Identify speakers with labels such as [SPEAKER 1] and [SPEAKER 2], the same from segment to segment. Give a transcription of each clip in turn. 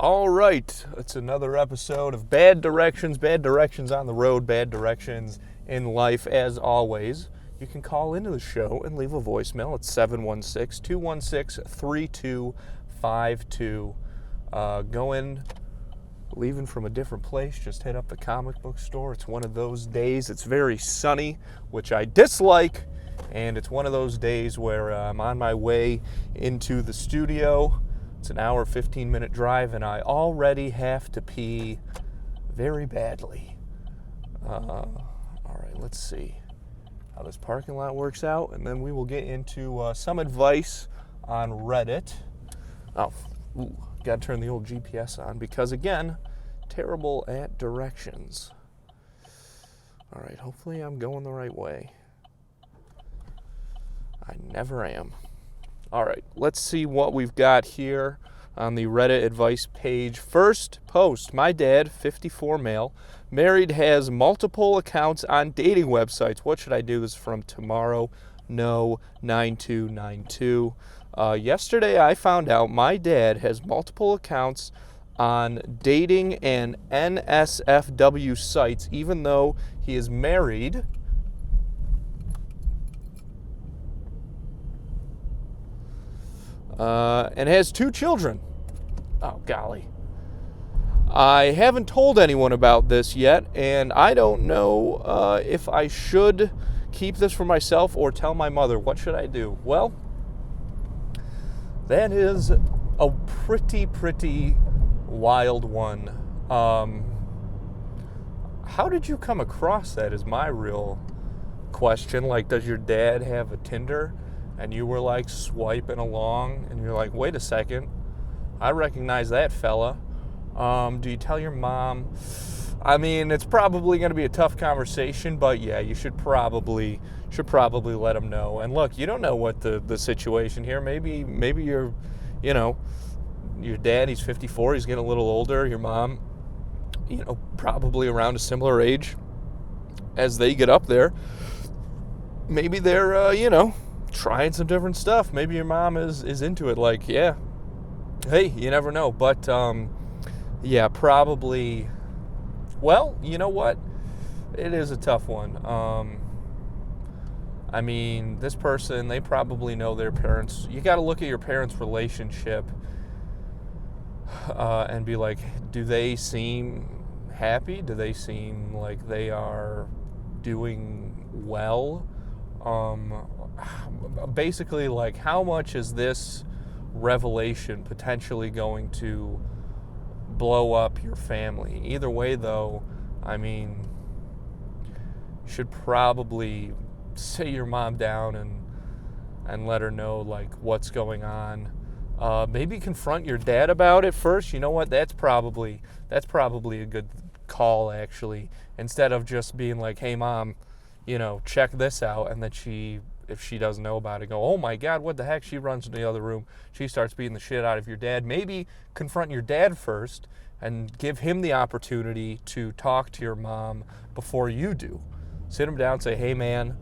[SPEAKER 1] All right, it's another episode of Bad Directions on the road, bad directions in life. As always, you can call into the show and leave a voicemail at 716-216-3252. Leaving from a different place, just hit up the comic book store. It's one of those days. It's very sunny, which I dislike, and it's one of those days where I'm on my way into the studio. It's an hour, 15-minute drive, and I already have to pee very badly. All right, let's see how this parking lot works out, and then we will get into some advice on Reddit. Got to turn the old GPS on because, again, terrible at directions. All right, hopefully I'm going the right way. I never am. All right, let's see what we've got here on the Reddit advice page. First post, my dad, 54 male, married, has multiple accounts on dating websites. What should I do? This is from Tomorrow No 9292. Yesterday I found out my dad has multiple accounts on dating and NSFW sites, even though he is married. And has 2 children. Oh, golly. I haven't told anyone about this yet, and I don't know if I should keep this for myself or tell my mother. What should I do? Well, that is a pretty wild one. How did you come across that is my real question. Like, does your dad have a Tinder? And you were like swiping along and you're like, wait a second, I recognize that fella. Do you tell your mom? I mean, it's probably going to be a tough conversation, but yeah, you should probably let them know. And look, you don't know what the situation here. Maybe you're, your dad, he's 54, he's getting a little older. Your mom, probably around a similar age as they get up there. Maybe they're, trying some different stuff. Maybe your mom is into it. Like, yeah, hey, you never know. But yeah, probably. Well, you know what? It is a tough one. I mean, this person, they probably know their parents. You got to look at your parents' relationship and be like, do they seem happy? Do they seem like they are doing well? Basically, like, how much is this revelation potentially going to blow up your family? Either way, though, I mean, you should probably sit your mom down and let her know, like, what's going on. Maybe confront your dad about it first. You know what? That's probably a good call, actually. Instead of just being like, hey, Mom, check this out, and that if she doesn't know about it, go, oh my God, what the heck? She runs into the other room. She starts beating the shit out of your dad. Maybe confront your dad first and give him the opportunity to talk to your mom before you do. Sit him down and say, hey man,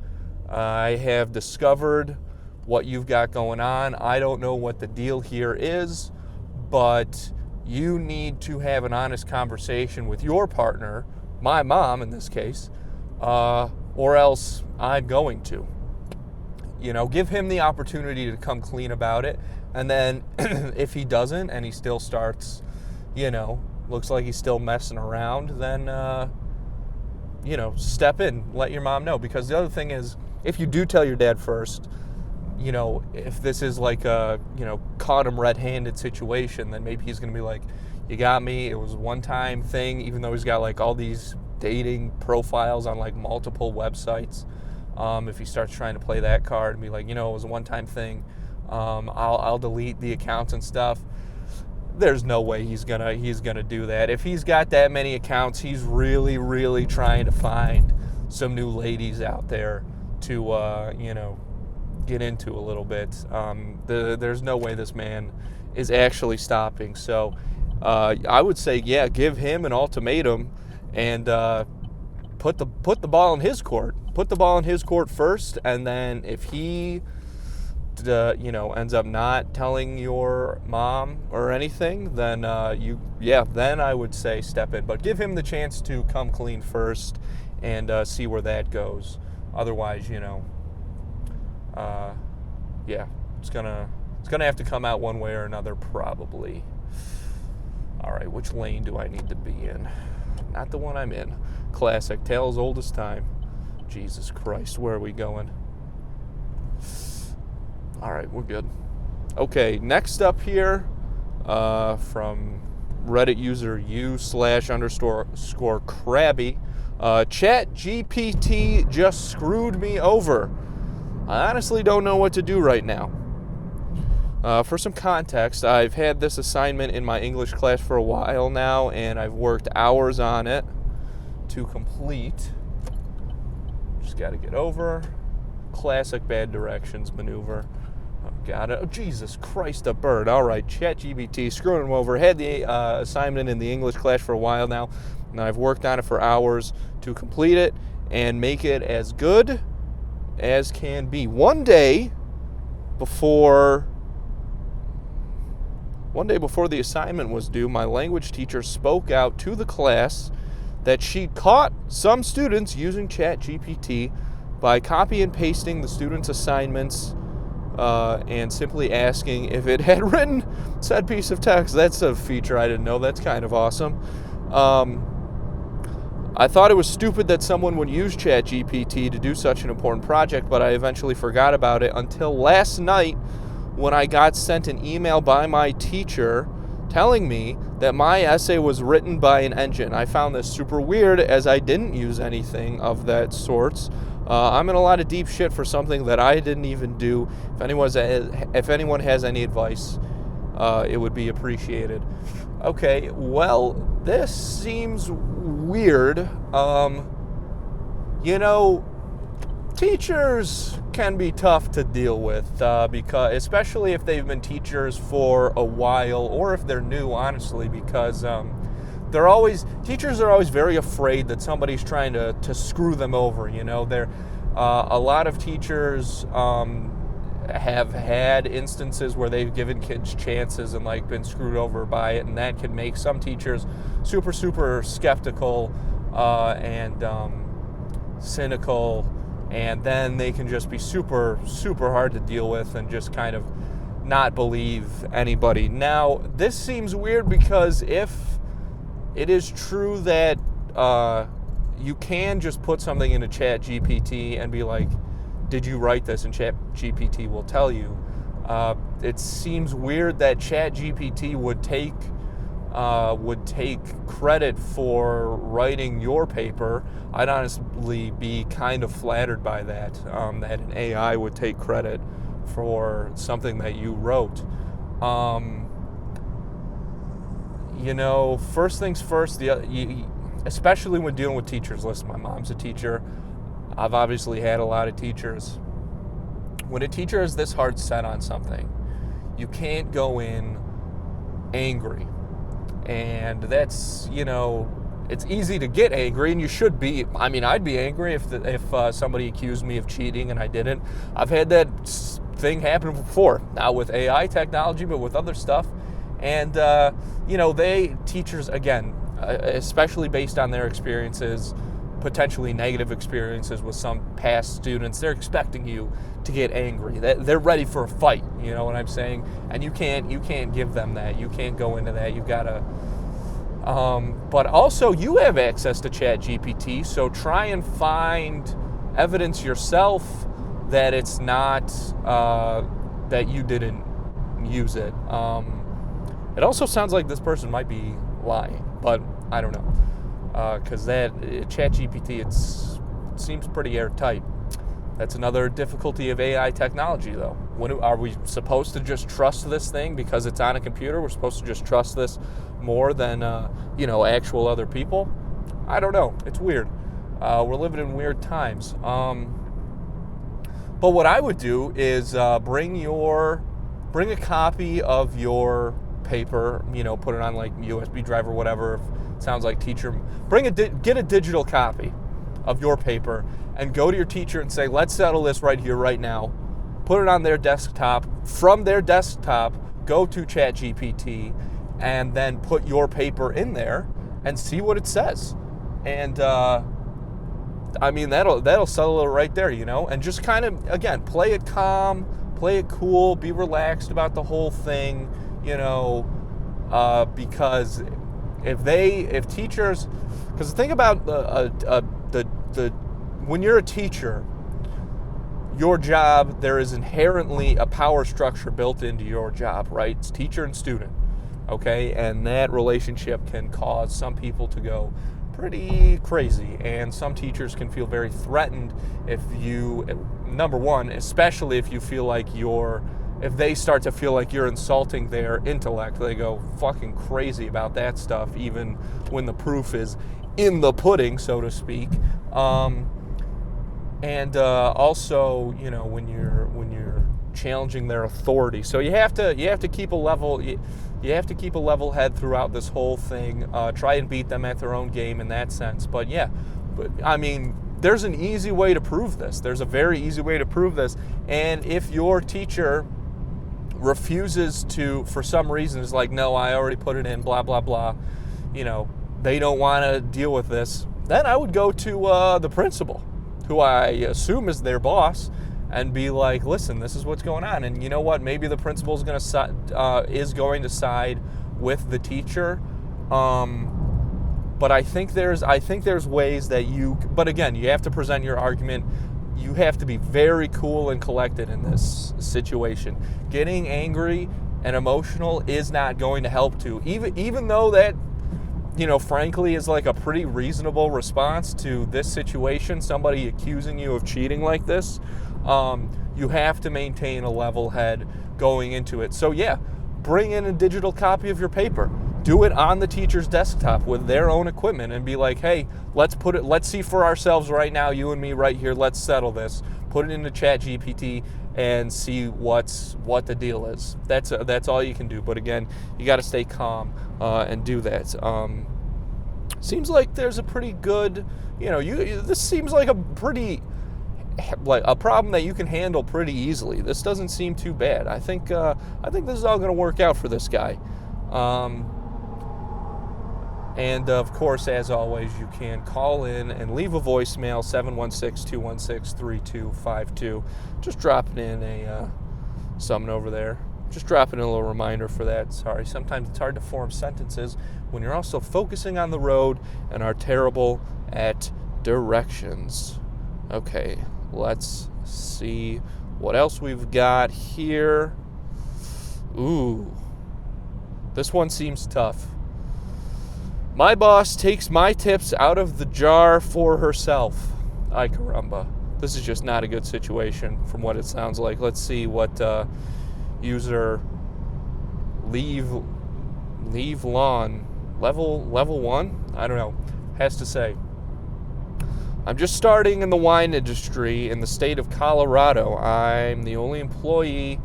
[SPEAKER 1] I have discovered what you've got going on. I don't know what the deal here is, but you need to have an honest conversation with your partner, my mom in this case, or else I'm going to. Give him the opportunity to come clean about it. And then if he doesn't and he still starts, looks like he's still messing around, then, step in, let your mom know. Because the other thing is, if you do tell your dad first, if this is like a, caught him red-handed situation, then maybe he's going to be like, you got me, it was a one-time thing, even though he's got like all these dating profiles on like multiple websites. If he starts trying to play that card and be like, it was a one-time thing, I'll delete the accounts and stuff. There's no way he's gonna do that. If he's got that many accounts, he's really trying to find some new ladies out there to get into a little bit. There's no way this man is actually stopping. So I would say, yeah, give him an ultimatum and put the ball in his court. Put the ball in his court first, and then if he ends up not telling your mom or anything, then then I would say step in. But give him the chance to come clean first and see where that goes. Otherwise, it's gonna have to come out one way or another probably. All right, which lane do I need to be in? Not the one I'm in. Classic, tale as old as time. Jesus Christ, where are we going? All right, we're good. Okay, next up here, from Reddit user u/_crabby, Chat GPT just screwed me over. I honestly don't know what to do right now. For some context, I've had this assignment in my English class for a while now, and I've worked hours on it to complete. Just got to get over. Classic bad directions maneuver. Got it. Oh, Jesus Christ, a bird. All right, ChatGPT, screwing him over. Had the assignment in the English class for a while now, and I've worked on it for hours to complete it and make it as good as can be. One day before the assignment was due, my language teacher spoke out to the class that she caught some students using ChatGPT by copy and pasting the students' assignments and simply asking if it had written said piece of text. That's a feature I didn't know. That's kind of awesome. I thought it was stupid that someone would use ChatGPT to do such an important project, but I eventually forgot about it until last night when I got sent an email by my teacher telling me that my essay was written by an engine. I found this super weird as I didn't use anything of that sort. I'm in a lot of deep shit for something that I didn't even do. If anyone has any advice, it would be appreciated. Okay, well, this seems weird. Teachers can be tough to deal with because, especially if they've been teachers for a while, or if they're new, honestly, because teachers are always very afraid that somebody's trying to screw them over. A lot of teachers have had instances where they've given kids chances and been screwed over by it, and that can make some teachers super, super skeptical and cynical, and then they can just be super, super hard to deal with and just kind of not believe anybody. Now, this seems weird because if it is true that you can just put something into Chat GPT and be like, did you write this? And Chat GPT will tell you. It seems weird that Chat GPT would take credit for writing your paper. I'd honestly be kind of flattered by that, that an AI would take credit for something that you wrote. First things first, especially when dealing with teachers. Listen, my mom's a teacher. I've obviously had a lot of teachers. When a teacher is this hard set on something, you can't go in angry. And that's, it's easy to get angry, and you should be. I mean, I'd be angry if somebody accused me of cheating and I didn't. I've had that thing happen before, not with AI technology, but with other stuff. And, teachers, again, especially based on their experiences, potentially negative experiences with some past students, they're expecting you to get angry. They're ready for a fight, you know what I'm saying? And you can't give them that. You can't go into that. You gotta. But also, you have access to Chat GPT, so try and find evidence yourself that it's not that you didn't use it. It also sounds like this person might be lying, but I don't know. Because that Chat GPT, it seems pretty airtight. That's another difficulty of AI technology, though. Are we supposed to just trust this thing because it's on a computer? We're supposed to just trust this more than actual other people? I don't know. It's weird. We're living in weird times. But what I would do is bring a copy of your paper, put it on USB drive or whatever. If it sounds like teacher, get a digital copy of your paper and go to your teacher and say, let's settle this right here, right now. put it on their desktop. From their desktop, go to Chat GPT and then put your paper in there and see what it says. And I mean, that'll settle it right there, you know? And just kind of, again, play it calm, play it cool, be relaxed about the whole thing, you know, because if teachers, because the thing about when you're a teacher, your job, there is inherently a power structure built into your job, right? It's teacher and student, okay? And that relationship can cause some people to go pretty crazy, and some teachers can feel very threatened if you, number one, especially if you feel like if they start to feel like you're insulting their intellect, they go fucking crazy about that stuff, even when the proof is in the pudding, so to speak. And also, you know, when you're challenging their authority, so you have to keep a level. You have to keep a level head throughout this whole thing. Try and beat them at their own game in that sense. But yeah, I mean, there's an easy way to prove this. There's a very easy way to prove this. And if your teacher refuses to, for some reason, is like, no, I already put it in, blah, blah, blah, you know, they don't want to deal with this, then I would go to the principal, who I assume is their boss, and be like, listen, this is what's going on. And you know what? Maybe the principal is going to side with the teacher. But I think there's ways that but again, you have to present your argument. You have to be very cool and collected in this situation. Getting angry and emotional is not going to help to, even though that, you know, frankly, is like a pretty reasonable response to this situation, somebody accusing you of cheating like this. You have to maintain a level head going into it. So yeah, bring in a digital copy of your paper. Do it on the teacher's desktop with their own equipment and be like, hey, let's see for ourselves right now, you and me right here, let's settle this. Put it into Chat GPT and see what the deal is. That's all you can do. But again, you got to stay calm and do that. Seems like there's a pretty good, you know, this seems like a problem that you can handle pretty easily. This doesn't seem too bad. I think this is all going to work out for this guy. And of course, as always, you can call in and leave a voicemail, 716-216-3252. Just dropping in something over there. Just dropping in a little reminder for that. Sorry, sometimes it's hard to form sentences when you're also focusing on the road and are terrible at directions. Okay, let's see what else we've got here. Ooh, this one seems tough. My boss takes my tips out of the jar for herself. Ay caramba. This is just not a good situation from what it sounds like. Let's see what user leave lawn level 1, I don't know, has to say. I'm just starting in the wine industry in the state of Colorado. I'm the only employee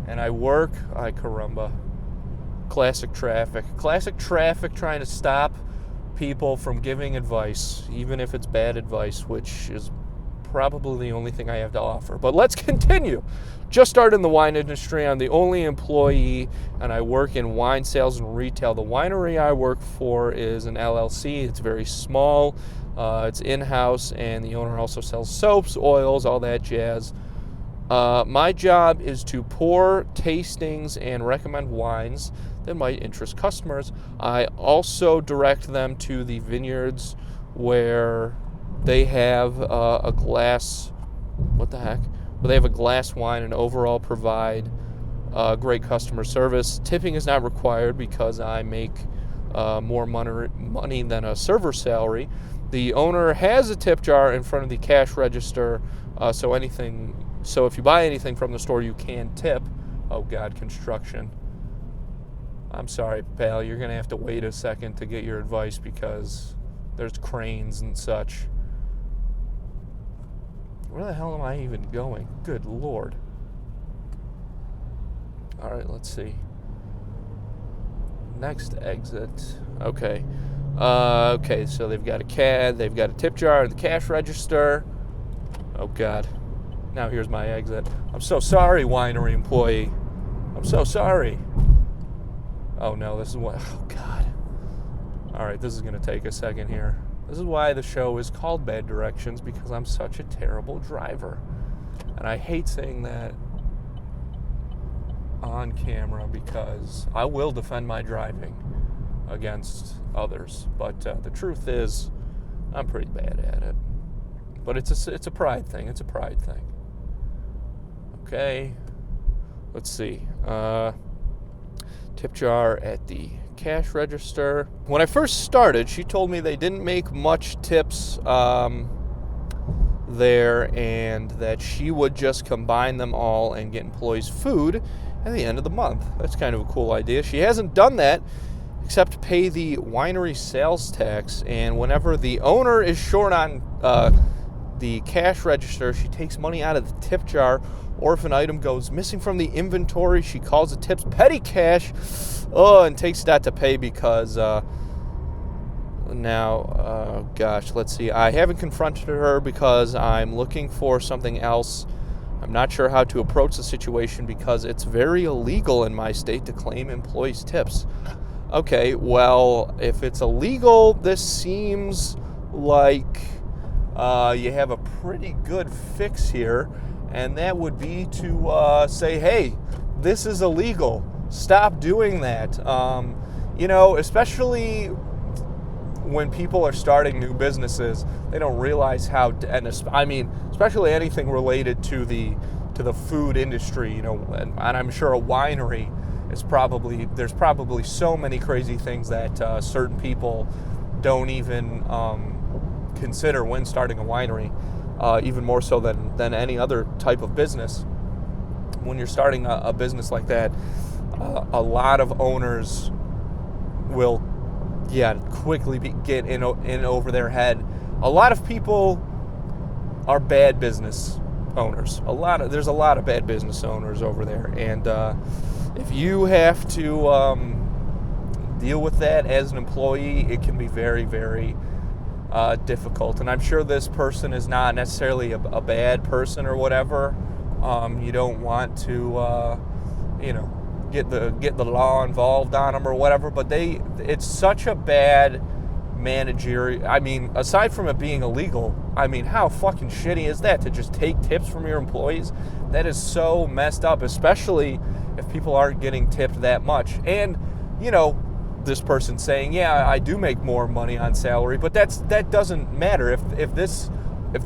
[SPEAKER 1] and I work, ay caramba. Classic traffic trying to stop people from giving advice, even if it's bad advice, which is probably the only thing I have to offer. But let's continue. Just started in the wine industry. I'm the only employee, and I work in wine sales and retail. The winery I work for is an LLC. It's very small. It's in-house, and the owner also sells soaps, oils, all that jazz. My job is to pour tastings and recommend wines that might interest customers. I also direct them to the vineyards where they have a glass, they have a glass wine and overall provide great customer service. Tipping is not required because I make more money than a server salary. The owner has a tip jar in front of the cash register, so if you buy anything from the store, you can tip. Oh God, construction. I'm sorry, pal, you're gonna have to wait a second to get your advice because there's cranes and such. Where the hell am I even going? Good Lord. All right, let's see. Next exit. Okay. Okay, so they've got a tip jar and the cash register. Oh God. Now here's my exit. I'm so sorry, winery employee. I'm so sorry. Oh no, this is what, oh God. All right, this is gonna take a second here. This is why the show is called Bad Directions, because I'm such a terrible driver. And I hate saying that on camera because I will defend my driving against others. But the truth is, I'm pretty bad at it. But it's a pride thing. It's a pride thing. Okay. Let's see. Tip jar at the cash register. When I first started, she told me they didn't make much tips there, and that she would just combine them all and get employees food at the end of the month. That's kind of a cool idea. She hasn't done that except pay the winery sales tax, and whenever the owner is short on the cash register, she takes money out of the tip jar, or if an item goes missing from the inventory, she calls the tips petty cash and takes that to pay because gosh, let's see. I haven't confronted her because I'm looking for something else. I'm not sure how to approach the situation because it's very illegal in my state to claim employees' tips. Okay, well, if it's illegal, this seems like you have a pretty good fix here, and that would be to say, hey, this is illegal. Stop doing that. Especially when people are starting new businesses, they don't realize how, especially anything related to the food industry, and I'm sure a winery is there's probably so many crazy things that certain people don't even consider when starting a winery, even more so than any other type of business. When you're starting a business like that, a lot of owners will quickly get in over their head. A lot of people are bad business owners. There's a lot of bad business owners over there, and if you have to deal with that as an employee, it can be very, very difficult. And I'm sure this person is not necessarily a bad person or whatever. You don't want to, get the law involved on them or whatever. But it's such a bad managerial. Aside from it being illegal, how fucking shitty is that to just take tips from your employees? That is so messed up, especially if people aren't getting tipped that much. And, this person saying, yeah, I do make more money on salary, but that doesn't matter. If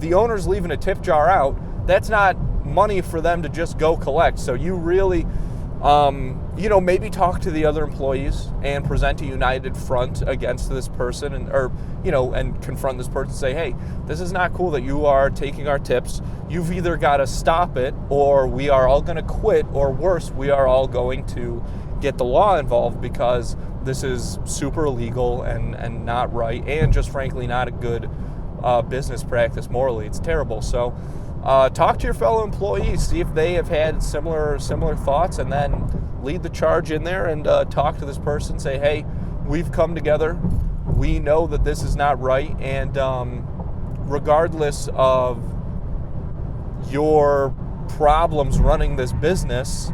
[SPEAKER 1] the owner's leaving a tip jar out, that's not money for them to just go collect. So you really, maybe talk to the other employees and present a united front against this person, and confront this person and say, hey, this is not cool that you are taking our tips. You've either got to stop it, or we are all going to quit, or worse, we are all going to get the law involved, because this is super illegal and not right, and just frankly not a good business practice morally. It's terrible. So talk to your fellow employees, see if they have had similar thoughts, and then lead the charge in there and talk to this person. Say, hey, we've come together. We know that this is not right, and regardless of your problems running this business,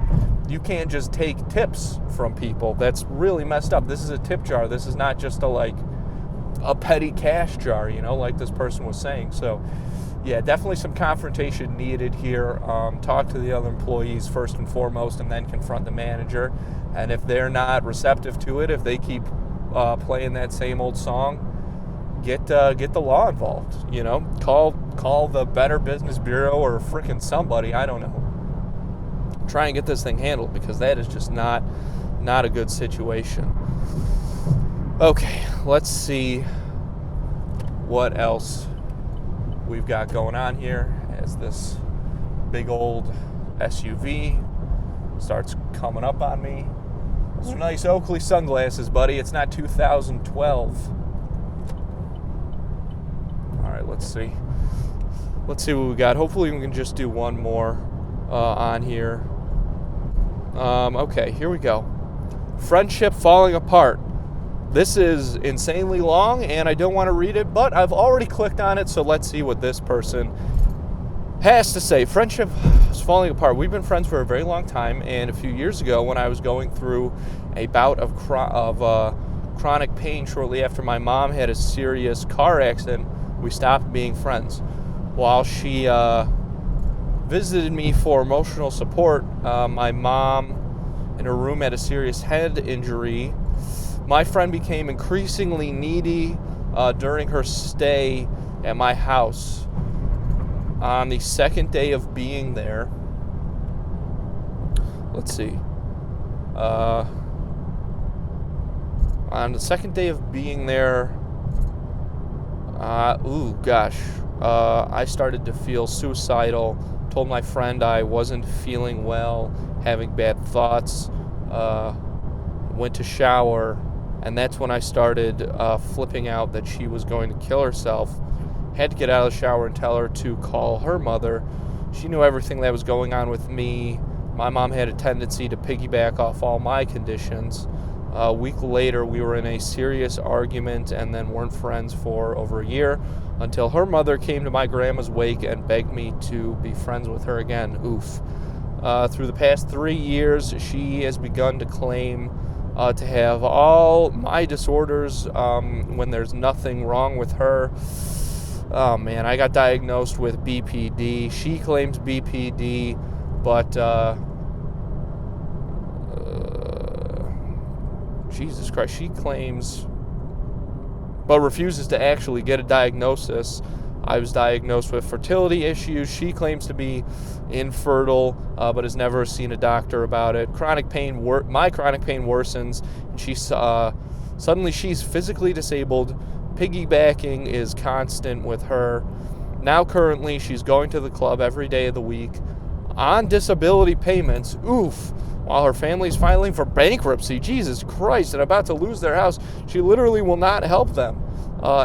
[SPEAKER 1] you can't just take tips from people. That's really messed up. This is a tip jar. This is not just a petty cash jar, like this person was saying. So, yeah, definitely some confrontation needed here. Talk to the other employees first and foremost, and then confront the manager. And if they're not receptive to it, if they keep playing that same old song, get the law involved. Call the Better Business Bureau or frickin' somebody. I don't know. Try and get this thing handled, because that is just not a good situation. Okay, let's see what else we've got going on here as this big old SUV starts coming up on me. Those are nice Oakley sunglasses, buddy. It's not 2012. All right, let's see what we got. Hopefully we can just do one more on here. Okay, here we go. Friendship falling apart. This is insanely long, and I don't want to read it, but I've already clicked on it, so let's see what this person has to say, friendship is falling apart. We've been friends for a very long time, and a few years ago when I was going through a bout of chronic pain shortly after my mom had a serious car accident, we stopped being friends. While she visited me for emotional support, my mom in her room had a serious head injury. My friend became increasingly needy during her stay at my house. On the second day of being there, on the second day of being there, I started to feel suicidal. Told my friend I wasn't feeling well, having bad thoughts. Went to shower, and that's when I started flipping out that she was going to kill herself. Had to get out of the shower and tell her to call her mother. She knew everything that was going on with me. My mom had a tendency to piggyback off all my conditions. A week later, we were in a serious argument and then weren't friends for over a year until her mother came to my grandma's wake and begged me to be friends with her again. Oof. Through the past 3 years, she has begun to claim to have all my disorders when there's nothing wrong with her. Oh man, I got diagnosed with BPD. She claims BPD, but Jesus Christ, she claims, but refuses to actually get a diagnosis. I was diagnosed with fertility issues. She claims to be infertile, but has never seen a doctor about it. My chronic pain worsens, and suddenly she's physically disabled. Piggybacking is constant with her. Now currently she's going to the club every day of the week on disability payments. Oof. While her family's filing for bankruptcy, Jesus Christ, and about to lose their house, she literally will not help them.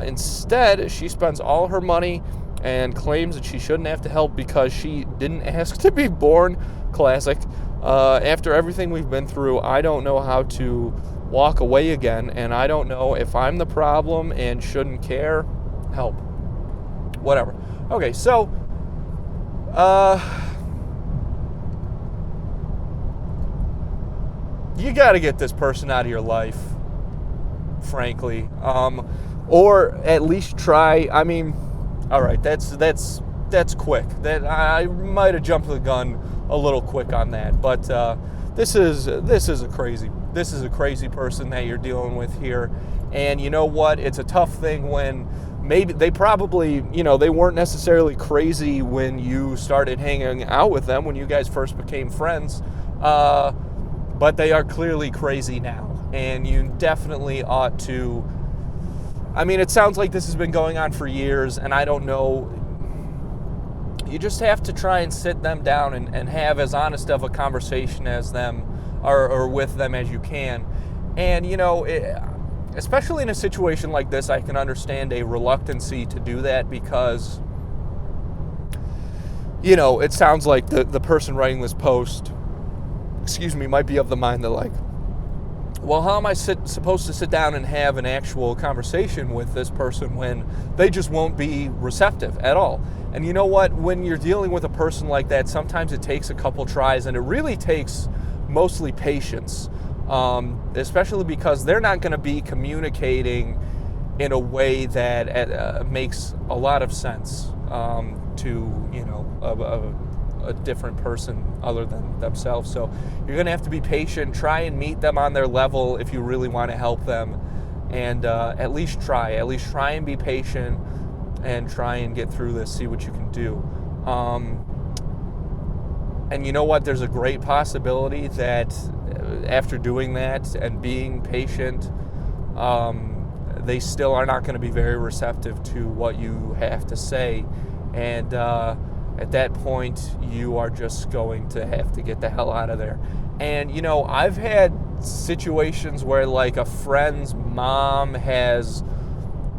[SPEAKER 1] Instead, she spends all her money and claims that she shouldn't have to help because she didn't ask to be born. Classic. After everything we've been through, I don't know how to walk away again, and I don't know if I'm the problem and shouldn't care. Help. Whatever. Okay, so you got to get this person out of your life, frankly, or at least try. I mean, all right, that's quick. That I might have jumped the gun a little quick on that, but this is a crazy person that you're dealing with here. And you know what? It's a tough thing when maybe they probably, they weren't necessarily crazy when you started hanging out with them, when you guys first became friends, but they are clearly crazy now. And you definitely ought to, I mean, it sounds like this has been going on for years, and I don't know. You just have to try and sit them down and have as honest of a conversation as them or with them as you can. And, especially in a situation like this, I can understand a reluctancy to do that because, it sounds like the person writing this post, might be of the mind that like, well, how am I supposed to sit down and have an actual conversation with this person when they just won't be receptive at all? And you know what? When you're dealing with a person like that, sometimes it takes a couple tries, and it really takes mostly patience, especially because they're not going to be communicating in a way that makes a lot of sense to, a different person other than themselves. So you're going to have to be patient, try and meet them on their level if you really want to help them, and at least try and be patient and try and get through this, see what you can do. And you know what? There's a great possibility that after doing that and being patient, they still are not going to be very receptive to what you have to say. And at that point, you are just going to have to get the hell out of there. And, I've had situations where, like, a friend's mom has,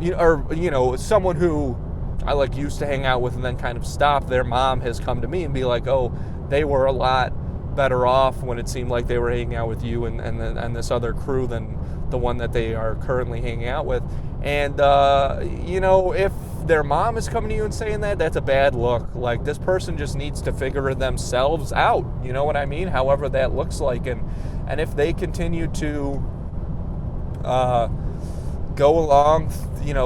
[SPEAKER 1] someone who I, used to hang out with and then kind of stopped, their mom has come to me and be like, oh, they were a lot better off when it seemed like they were hanging out with you and this other crew than the one that they are currently hanging out with. And, if their mom is coming to you and saying that, that's a bad look. Like, this person just needs to figure themselves out. You know what I mean? However that looks like. And if they continue to go along,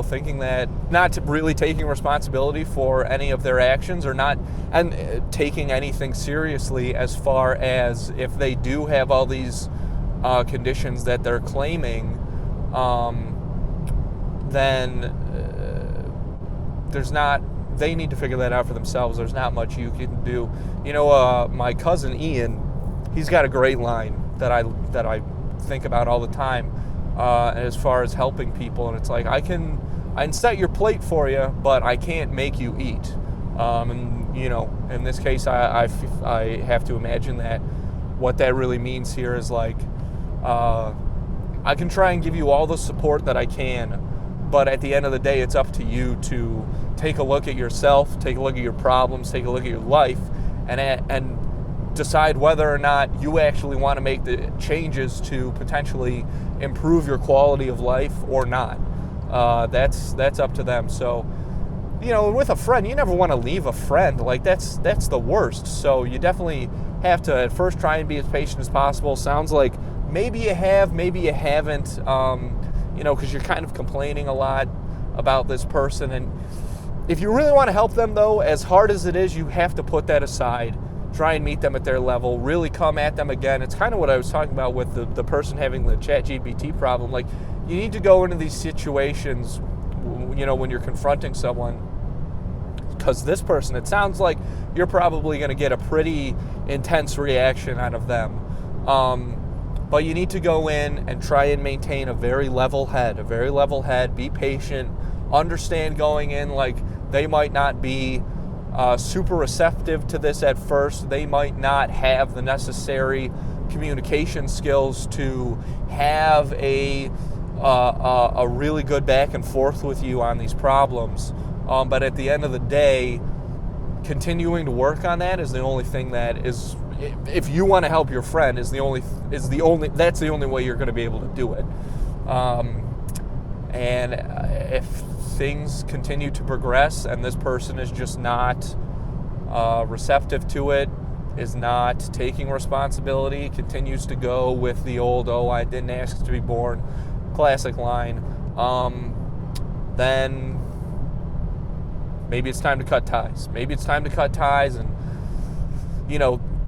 [SPEAKER 1] thinking that, not really taking responsibility for any of their actions, or not taking anything seriously, as far as if they do have all these conditions that they're claiming, then they need to figure that out for themselves. There's not much you can do. My cousin Ian, he's got a great line that I think about all the time, as far as helping people. And it's like, I can set your plate for you, but I can't make you eat. And in this case, I have to imagine that what that really means here is like, I can try and give you all the support that I can, but at the end of the day, it's up to you to take a look at yourself, take a look at your problems, take a look at your life, and decide whether or not you actually want to make the changes to potentially improve your quality of life or not. That's up to them. So, with a friend, you never want to leave a friend. Like, that's the worst. So you definitely have to at first try and be as patient as possible. Sounds like maybe you have, maybe you haven't, because you're kind of complaining a lot about this person. And if you really want to help them, though, as hard as it is, you have to put that aside. Try and meet them at their level. Really come at them again. It's kind of what I was talking about with the person having the Chat GPT problem. Like, you need to go into these situations, when you're confronting someone, because this person, it sounds like you're probably going to get a pretty intense reaction out of them. But you need to go in and try and maintain a very level head, be patient, understand going in, like, they might not be super receptive to this at first. They might not have the necessary communication skills to have a really good back and forth with you on these problems. But at the end of the day, continuing to work on that is the only thing that is, if you want to help your friend, that's the only way you're going to be able to do it. And if things continue to progress and this person is just not receptive to it, is not taking responsibility, continues to go with the old, "Oh, I didn't ask to be born," classic line, then maybe it's time to cut ties. Maybe it's time to cut ties and,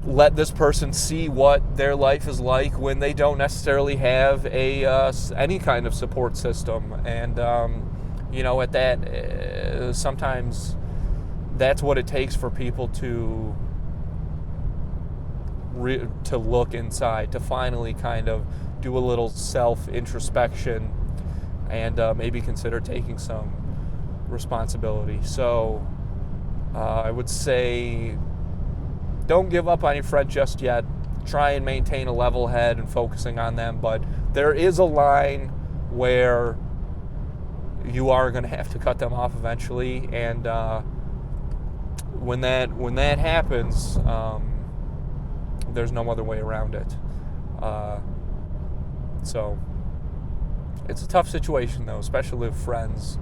[SPEAKER 1] let this person see what their life is like when they don't necessarily have any kind of support system. And, at that, sometimes that's what it takes for people to look inside, to finally kind of do a little self-introspection and maybe consider taking some responsibility. So I would say, don't give up on your friend just yet. Try and maintain a level head and focusing on them. But there is a line where you are going to have to cut them off eventually. And when that happens, there's no other way around it. So it's a tough situation, though, especially with friends.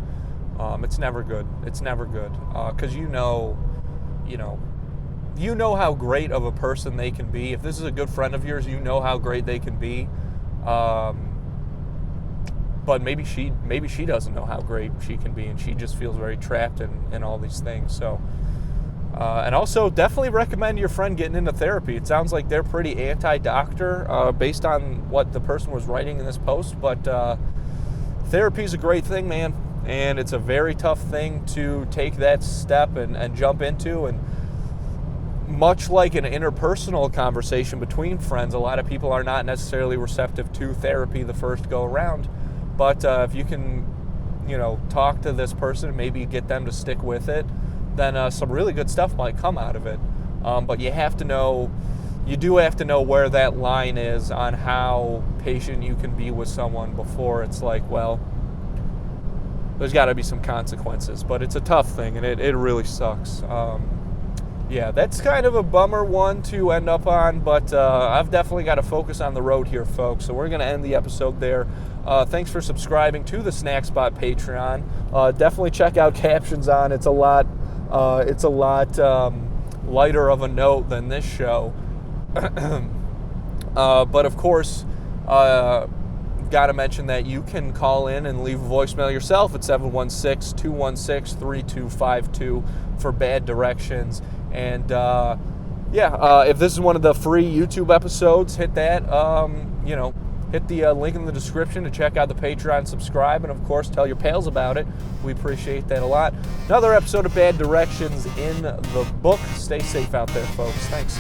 [SPEAKER 1] It's never good. It's never good. Because you know how great of a person they can be. If this is a good friend of yours, you know how great they can be. But maybe she doesn't know how great she can be, and she just feels very trapped in all these things. So, and also definitely recommend your friend getting into therapy. It sounds like they're pretty anti-doctor based on what the person was writing in this post. But therapy is a great thing, man, and it's a very tough thing to take that step and jump into. And much like an interpersonal conversation between friends, a lot of people are not necessarily receptive to therapy the first go around. But if you can, talk to this person, maybe get them to stick with it, then some really good stuff might come out of it. But you do have to know where that line is on how patient you can be with someone before it's like, well, there's got to be some consequences. But it's a tough thing, and it really sucks. Yeah, that's kind of a bummer one to end up on, but I've definitely got to focus on the road here, folks. So we're going to end the episode there. Thanks for subscribing to the Snack Spot Patreon. Definitely check out Captions On. It's a lot lighter of a note than this show. But of course, got to mention that you can call in and leave a voicemail yourself at 716-216-3252 for bad directions. And if this is one of the free YouTube episodes, hit that. Hit the link in the description to check out the Patreon, subscribe, and of course tell your pals about it. We appreciate that a lot. Another episode of Bad Directions in the book. Stay safe out there, folks. Thanks.